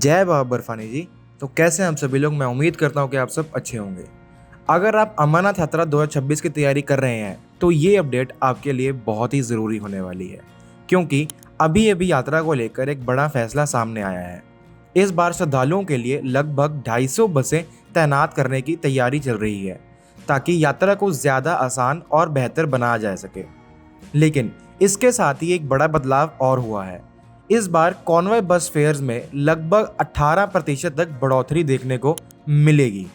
जय बाबा बर्फानी जी। तो कैसे हैं हम सभी लोग। मैं उम्मीद करता हूं कि आप सब अच्छे होंगे। अगर आप अमरनाथ यात्रा 2026 की तैयारी कर रहे हैं तो ये अपडेट आपके लिए बहुत ही ज़रूरी होने वाली है, क्योंकि अभी अभी यात्रा को लेकर एक बड़ा फैसला सामने आया है। इस बार श्रद्धालुओं के लिए लगभग 250 बसें तैनात करने की तैयारी चल रही है, ताकि यात्रा को ज़्यादा आसान और बेहतर बनाया जा सके। लेकिन इसके साथ ही एक बड़ा बदलाव और हुआ है। इस बार कॉन्वॉय बस फेयर्स में लगभग 18% तक बढ़ोतरी देखने को मिलेगी।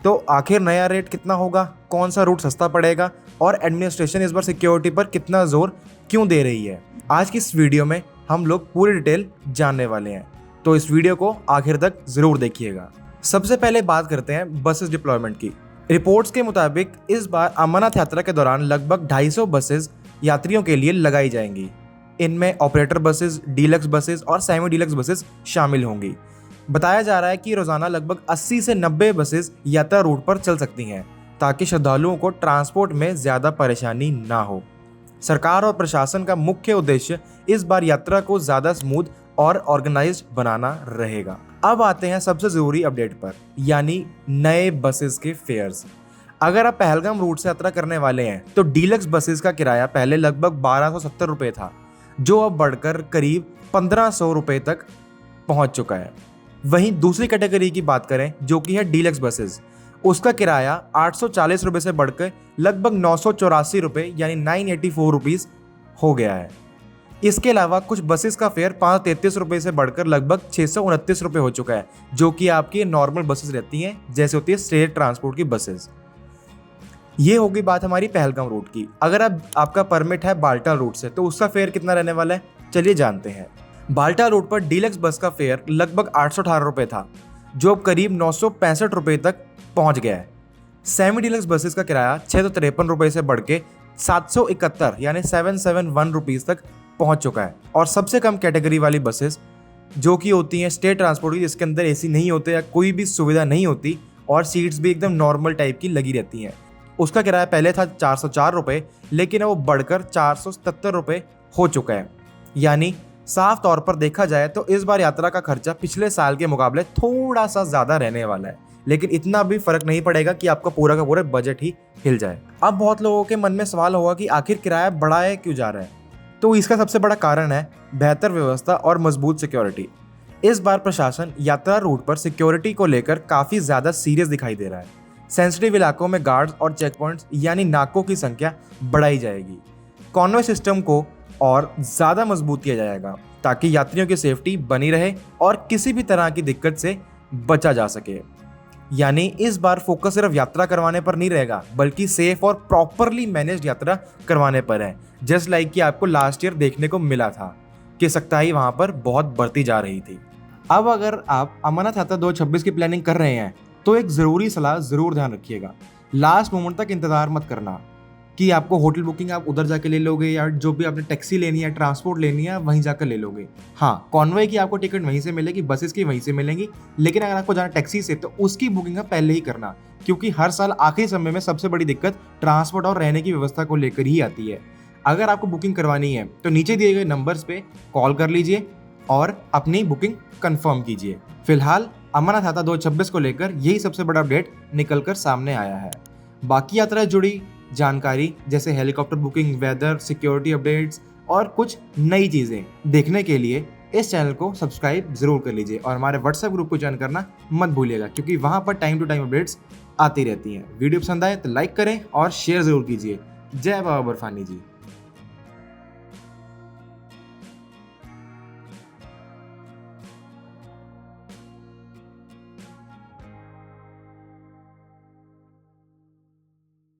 तो आखिर नया रेट कितना होगा, कौन सा रूट सस्ता पड़ेगा और एडमिनिस्ट्रेशन इस बार सिक्योरिटी पर कितना जोर क्यों दे रही है, आज की इस वीडियो में हम लोग पूरी डिटेल जानने वाले हैं। तो इस वीडियो को आखिर तक जरूर देखिएगा। सबसे पहले बात करते हैं बसेस डिप्लॉयमेंट की। रिपोर्ट्स के मुताबिक इस बार अमरनाथ यात्रा के दौरान लगभग 250 बसेस यात्रियों के लिए लगाई जाएंगी। इनमें ऑपरेटर बसेस, डीलक्स बसेस और सेमी डीलक्स बसेस शामिल होंगी। बताया जा रहा है कि रोजाना लगभग 80 से 90 बसेस यात्रा रूट पर चल सकती हैं, ताकि श्रद्धालुओं को ट्रांसपोर्ट में ज्यादा परेशानी ना हो। सरकार और प्रशासन का मुख्य उद्देश्य इस बार यात्रा को ज्यादा स्मूथ और ऑर्गेनाइज्ड बनाना रहेगा। अब आते हैं सबसे जरूरी अपडेट पर, यानी नए बसेस के फेयर्स। अगर आप पहलगाम रूट से यात्रा करने वाले हैं तो डीलक्स बसेस का किराया पहले लगभग 1270 रुपये था, जो अब बढ़कर करीब 1500 रुपये तक पहुंच चुका है। वहीं दूसरी कैटेगरी की बात करें, जो कि है डीलक्स बसेस, उसका किराया 840 रुपये से बढ़कर लगभग 984 रुपये यानी 984 रुपीज़ हो गया है। इसके अलावा कुछ बसेस का फेयर 533 रुपये से बढ़कर लगभग 629 रुपये हो चुका है, जो कि आपकी नॉर्मल बसेस रहती हैं, जैसे होती है स्टेट ट्रांसपोर्ट की बसेस। ये होगी बात हमारी पहलगाम रूट की। अगर आपका परमिट है बाल्टाल रूट से तो उसका फेयर कितना रहने वाला है, चलिए जानते हैं। बाल्टाल रूट पर डीलक्स बस का फेयर लगभग 818 रुपये था, जो अब करीब 965 रुपये तक पहुंच गया है। सेमी डीलक्स बसेस का किराया 653 रुपये से बढ़ के 771 यानी 771 रुपीज़ तक पहुंच चुका है। और सबसे कम कैटेगरी वाली बसेस, जो कि होती हैं स्टेट ट्रांसपोर्ट की, जिसके अंदर एसी नहीं होते या कोई भी सुविधा नहीं होती और सीट्स भी एकदम नॉर्मल टाइप की लगी रहती हैं, उसका किराया पहले था 404 रुपये, लेकिन वो बढ़कर 477 रुपये हो चुका है। यानी साफ तौर पर देखा जाए तो इस बार यात्रा का खर्चा पिछले साल के मुकाबले थोड़ा सा ज़्यादा रहने वाला है, लेकिन इतना भी फर्क नहीं पड़ेगा कि आपका पूरा का पूरा बजट ही हिल जाए। अब बहुत लोगों के मन में सवाल होगा कि आखिर किराया बढ़ाया क्यों जा रहा है। तो इसका सबसे बड़ा कारण है बेहतर व्यवस्था और मजबूत सिक्योरिटी। इस बार प्रशासन यात्रा रूट पर सिक्योरिटी को लेकर काफ़ी ज़्यादा सीरियस दिखाई दे रहा है। सेंसिटिव इलाकों में गार्ड्स और चेक पॉइंट्स यानी नाकों की संख्या बढ़ाई जाएगी। कॉन्वॉय सिस्टम को और ज़्यादा मजबूत किया जाएगा, ताकि यात्रियों की सेफ्टी बनी रहे और किसी भी तरह की दिक्कत से बचा जा सके। यानी इस बार फोकस सिर्फ यात्रा करवाने पर नहीं रहेगा, बल्कि सेफ और प्रॉपरली मैनेज्ड यात्रा करवाने पर है। जस्ट लाइक कि आपको लास्ट ईयर देखने को मिला था कि सख्ताई वहाँ पर बहुत बढ़ती जा रही थी। अब अगर आप अमरनाथ यात्रा 2026 की प्लानिंग कर रहे हैं तो एक ज़रूरी सलाह ज़रूर ध्यान रखिएगा। लास्ट मोमेंट तक इंतज़ार मत करना कि आपको होटल बुकिंग आप उधर जाके ले लोगे, या जो भी आपने टैक्सी लेनी है, ट्रांसपोर्ट लेनी है, वहीं जाकर ले लोगे। हाँ, कॉन्वॉय की आपको टिकट वहीं से मिलेगी, बसेस की वहीं से मिलेंगी, लेकिन अगर आपको जाना टैक्सी से तो उसकी बुकिंग आप पहले ही करना, क्योंकि हर साल आखिरी समय में सबसे बड़ी दिक्कत ट्रांसपोर्ट और रहने की व्यवस्था को लेकर ही आती है। अगर आपको बुकिंग करवानी है तो नीचे दिए गए नंबर्स पे कॉल कर लीजिए और अपनी बुकिंग कंफर्म कीजिए। फिलहाल अमरनाथ यात्रा 2026 को लेकर यही सबसे बड़ा अपडेट निकलकर सामने आया है। बाकी यात्रा से जुड़ी जानकारी जैसे helicopter booking, weather, security updates और कुछ नई चीज़ें देखने के लिए इस चैनल को सब्सक्राइब जरूर कर लीजिए और हमारे व्हाट्सएप ग्रुप को ज्वाइन करना मत भूलिएगा, क्योंकि वहाँ पर टाइम टू टाइम अपडेट्स आती रहती हैं। वीडियो पसंद आए तो लाइक करें और शेयर जरूर कीजिए। जय बाबा बर्फानी जी।